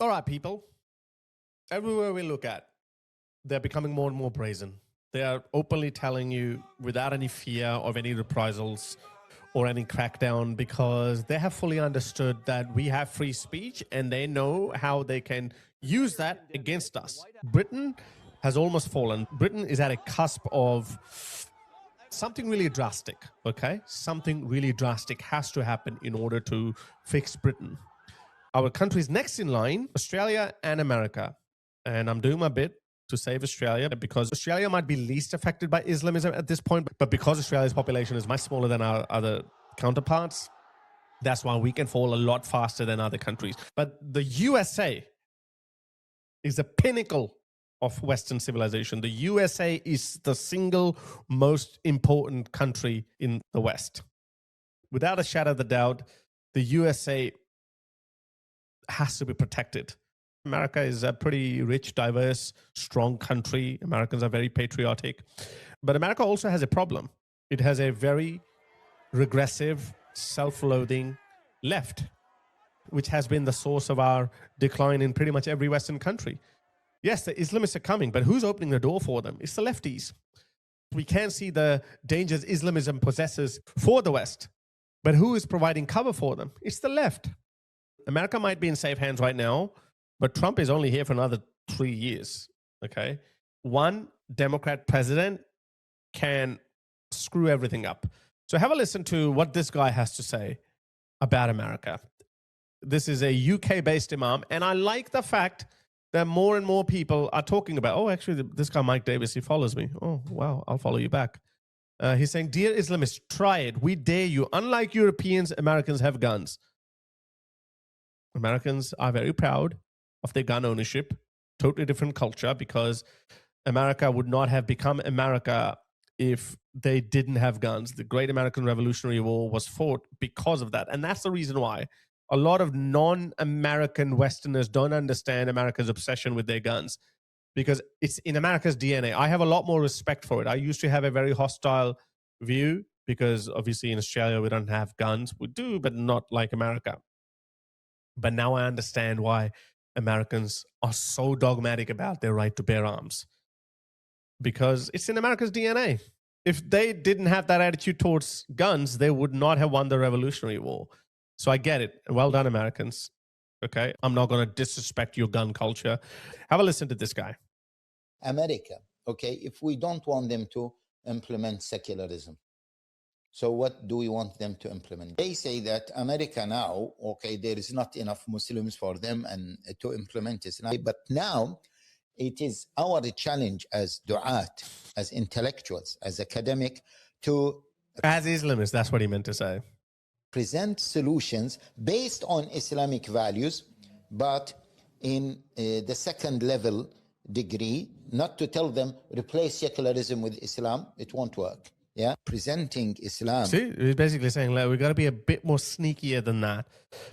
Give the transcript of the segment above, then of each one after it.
All right, people. Everywhere we look at, they're becoming more and more brazen. They are openly telling you without any fear of any reprisals or any crackdown, because they have fully understood that we have free speech and they know how they can use that against us. Britain has almost fallen. Britain is at a cusp of something really drastic, okay? Something really drastic has to happen in order to fix Britain. Our countries next in line, Australia and America. And I'm doing my bit to save Australia because Australia might be least affected by Islamism at this point, but because Australia's population is much smaller than our other counterparts, that's why we can fall a lot faster than other countries. But the USA is the pinnacle of Western civilization. The USA is the single most important country in the West. Without a shadow of a doubt, the USA has to be protected. America is a pretty rich, diverse, strong country. Americans are very patriotic. But America also has a problem. It has a very regressive, self-loathing left, which has been the source of our decline in pretty much every Western country. Yes, the Islamists are coming, but who's opening the door for them? It's the lefties. We can see the dangers Islamism possesses for the West, but who is providing cover for them? It's the left. America might be in safe hands right now, but Trump is only here for another 3 years, okay? One Democrat president can screw everything up. So have a listen to what this guy has to say about America. This is a UK-based imam, and I like the fact that more and more people are talking about, oh, actually, this guy, Mike Davis, he follows me. Oh, wow, I'll follow you back. He's saying, dear Islamists, try it. We dare you. Unlike Europeans, Americans have guns. Americans are very proud of their gun ownership. Totally different culture, because America would not have become America if they didn't have guns. The Great American Revolutionary War was fought because of that. And that's the reason why a lot of non-American Westerners don't understand America's obsession with their guns, because it's in America's DNA. I have a lot more respect for it. I used to have a very hostile view because obviously in Australia we don't have guns. We do, but not like America. But now I understand why Americans are so dogmatic about their right to bear arms, because it's in America's DNA. If they didn't have that attitude towards guns, they would not have won the Revolutionary War. So I get it. Well done, Americans. Okay, I'm not going to disrespect your gun culture. Have a listen to this guy. America, okay, if we don't want them to implement secularism, so what do we want them to implement? They say that America now, okay, there is not enough Muslims for them and to implement Islam. But now it is our challenge as du'at, as intellectuals, as academic, to... As Islamists, that's what he meant to say. Present solutions based on Islamic values, but in the second level degree, not to tell them replace secularism with Islam. It won't work. Yeah, presenting Islam. See, he's basically saying, like, we've got to be a bit more sneakier than that.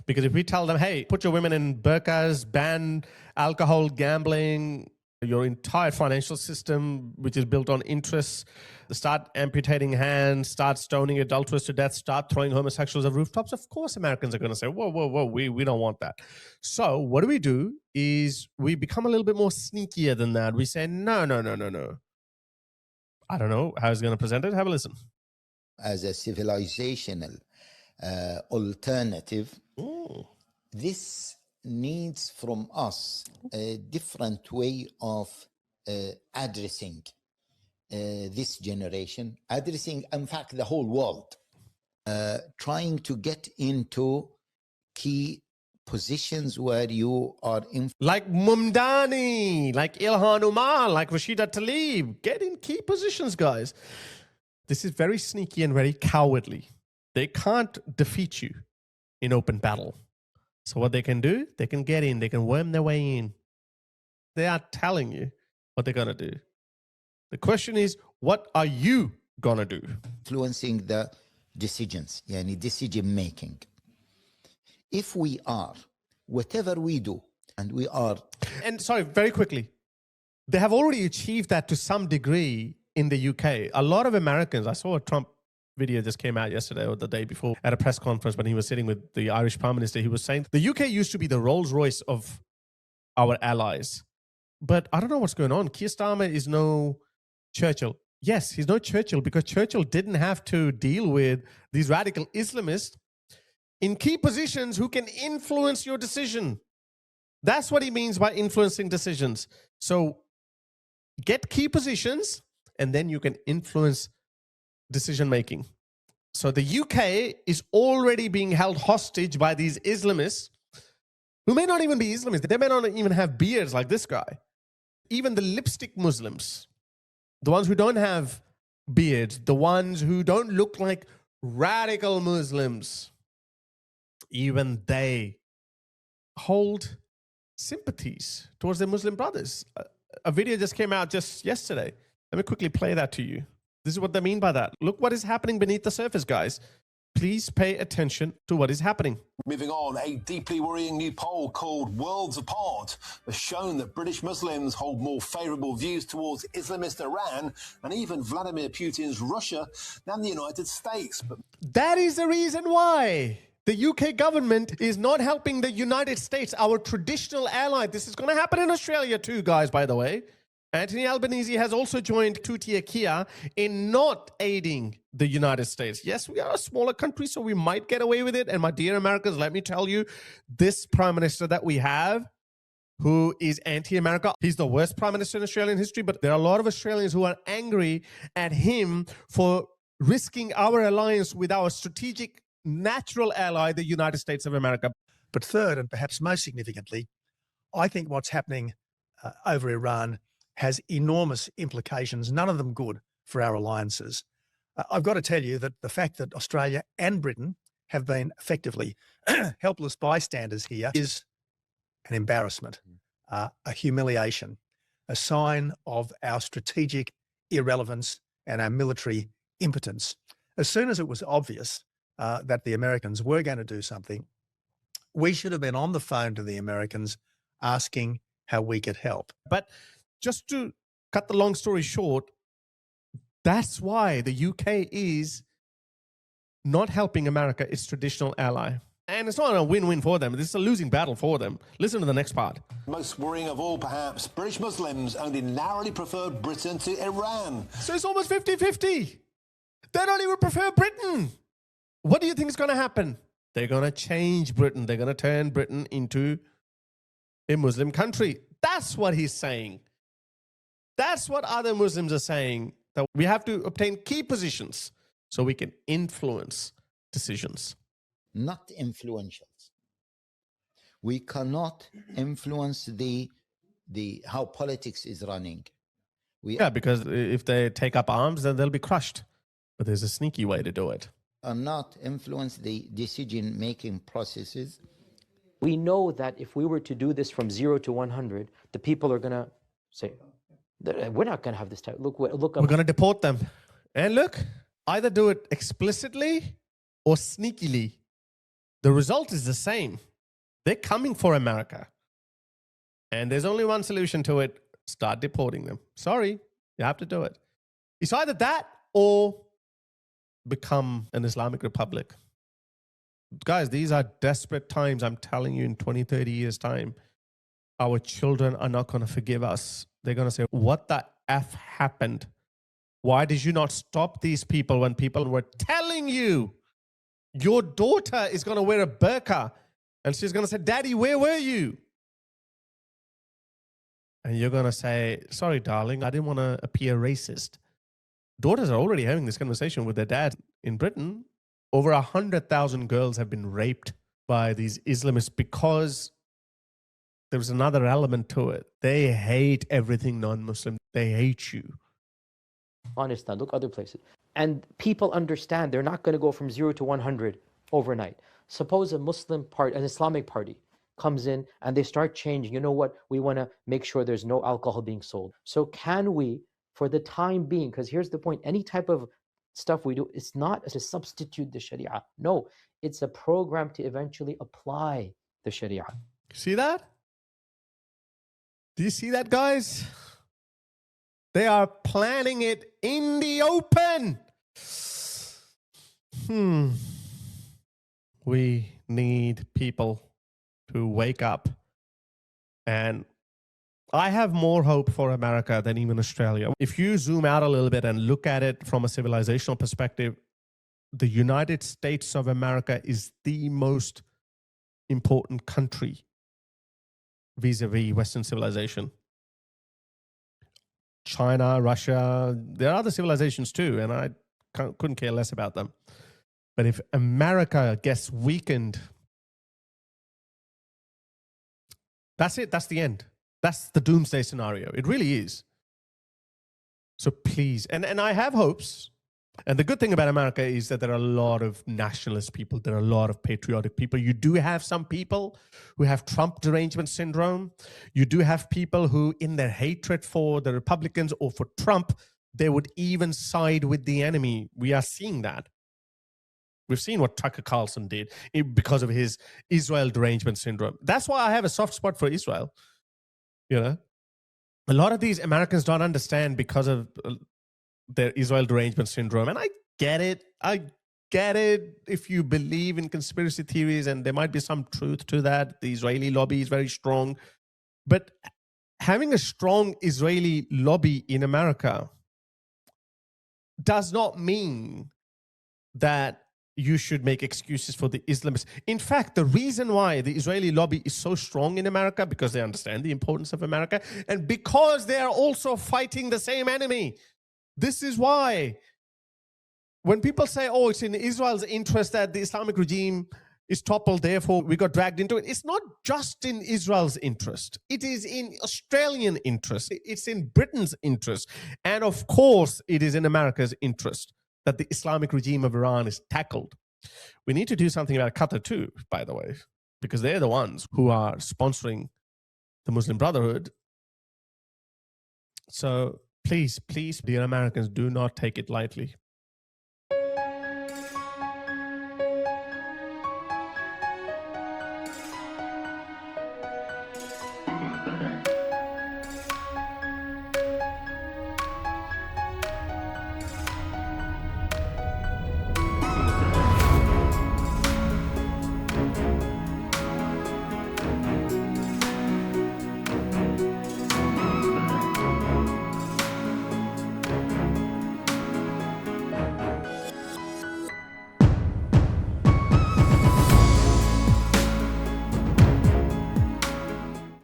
Because if we tell them, hey, put your women in burqas, ban alcohol, gambling, your entire financial system, which is built on interests, start amputating hands, start stoning adulterers to death, start throwing homosexuals off rooftops, of course Americans are going to say, whoa, whoa, whoa, we don't want that. So what do is we become a little bit more sneakier than that. We say, no. I don't know how he's going to present it. Have a listen. As a civilizational alternative, this needs from us a different way of addressing this generation, addressing, in fact, the whole world, trying to get into key positions where you are in, like Mumdani, like Ilhan Omar, like Rashida Tlaib. Get in key positions, guys. This is very sneaky and very cowardly. They can't defeat you in open battle. So what they can do, they can get in, they can worm their way in. They are telling you what they're going to do. The question is, what are you going to do? Influencing the decisions, yani decision making. If we are, whatever we do, and we are... And sorry, very quickly, they have already achieved that to some degree in the UK. A lot of Americans, I saw a Trump video just came out yesterday or the day before at a press conference when he was sitting with the Irish Prime Minister. He was saying the UK used to be the Rolls Royce of our allies. But I don't know what's going on. Keir Starmer is no Churchill. Yes, he's no Churchill because Churchill didn't have to deal with these radical Islamists in key positions who can influence your decision. That's what he means by influencing decisions. So get key positions and then you can influence decision making. So the UK is already being held hostage by these Islamists who may not even be Islamists. They may not even have beards like this guy. Even the lipstick Muslims, the ones who don't have beards, the ones who don't look like radical Muslims, even they hold sympathies towards their Muslim brothers. A video just came out just yesterday. Let me quickly play that to you. This is what they mean by that. Look what is happening beneath the surface, guys. Please pay attention to what is happening. Moving on, a deeply worrying new poll called Worlds Apart has shown that British Muslims hold more favourable views towards Islamist Iran and even Vladimir Putin's Russia than the United States. But that is the reason why the UK government is not helping the United States, our traditional ally. This is going to happen in Australia too, guys, by the way. Anthony Albanese has also joined Turkey in not aiding the United States. Yes, we are a smaller country, so we might get away with it. And my dear Americans, let me tell you, this prime minister that we have, who is anti-America, he's the worst prime minister in Australian history, but there are a lot of Australians who are angry at him for risking our alliance with our strategic natural ally, the United States of America. But third, and perhaps most significantly, I think what's happening over Iran has enormous implications, none of them good for our alliances. I've got to tell you that the fact that Australia and Britain have been effectively helpless bystanders here is an embarrassment, a humiliation, a sign of our strategic irrelevance and our military impotence. As soon as it was obvious that the Americans were going to do something, we should have been on the phone to the Americans asking how we could help. But just to cut the long story short, that's why the UK is not helping America, its traditional ally. And it's not a win-win for them. This is a losing battle for them. Listen to the next part. most worrying of all, perhaps, British Muslims only narrowly preferred Britain to Iran. So it's almost 50-50. They don't even prefer Britain. What do you think is going to happen? They're going to change Britain. They're going to turn Britain into a Muslim country. That's what he's saying. That's what other Muslims are saying, that we have to obtain key positions so we can influence decisions. Not influentials. We cannot influence the how politics is running. Yeah, because if they take up arms, then they'll be crushed. But there's a sneaky way to do it. Are not influence the decision-making processes. We know that if we were to do this from 0 to 100, the people are going to say, we're not going to have this type. Look, we're going to deport them. And look, either do it explicitly or sneakily. The result is the same. They're coming for America. And there's only one solution to it. Start deporting them. Sorry, you have to do it. It's either that or become an Islamic republic. Guys, these are desperate times. I'm telling you, in 20, 30 years' time, our children are not going to forgive us. They're going to say, what the F happened? Why did you not stop these people when people were telling you your daughter is going to wear a burqa? And she's going to say, Daddy, where were you? And you're going to say, sorry, darling, I didn't want to appear racist. Daughters are already having this conversation with their dad. In Britain, over 100,000 girls have been raped by these Islamists because there's another element to it. They hate everything non-Muslim. They hate you. Afghanistan, look other places. And people understand they're not going to go from 0 to 100 overnight. Suppose a Muslim party, an Islamic party, comes in and they start changing. You know what? We want to make sure there's no alcohol being sold. So can we, for the time being, because here's the point, any type of stuff we do, it's not to substitute the Sharia. No, it's a program to eventually apply the Sharia. See that? Do you see that, guys? They are planning it in the open. We need people to wake up And I have more hope for America than even Australia. If you zoom out a little bit and look at it from a civilizational perspective, the United States of America is the most important country vis-a-vis Western civilization. China, Russia, there are other civilizations too, and I couldn't care less about them. But if America gets weakened, that's it. That's the end. That's the doomsday scenario. It really is. So please, and I have hopes. And the good thing about America is that there are a lot of nationalist people. There are a lot of patriotic people. You do have some people who have Trump derangement syndrome. You do have people who, in their hatred for the Republicans or for Trump, they would even side with the enemy. We are seeing that. We've seen what Tucker Carlson did because of his Israel derangement syndrome. That's why I have a soft spot for Israel. You know, a lot of these Americans don't understand because of their Israel derangement syndrome. And I get it. I get it if you believe in conspiracy theories, and there might be some truth to that. The Israeli lobby is very strong. But having a strong Israeli lobby in America does not mean that you should make excuses for the Islamists. In fact, the reason why the Israeli lobby is so strong in America, because they understand the importance of America, and because they are also fighting the same enemy. This is why when people say, oh, it's in Israel's interest that the Islamic regime is toppled, therefore we got dragged into it. It's not just in Israel's interest. It is in Australian interest. It's in Britain's interest. And of course, it is in America's interest that the Islamic regime of Iran is tackled. We need to do something about Qatar too, by the way, because they're the ones who are sponsoring the Muslim Brotherhood. So please, dear Americans, do not take it lightly.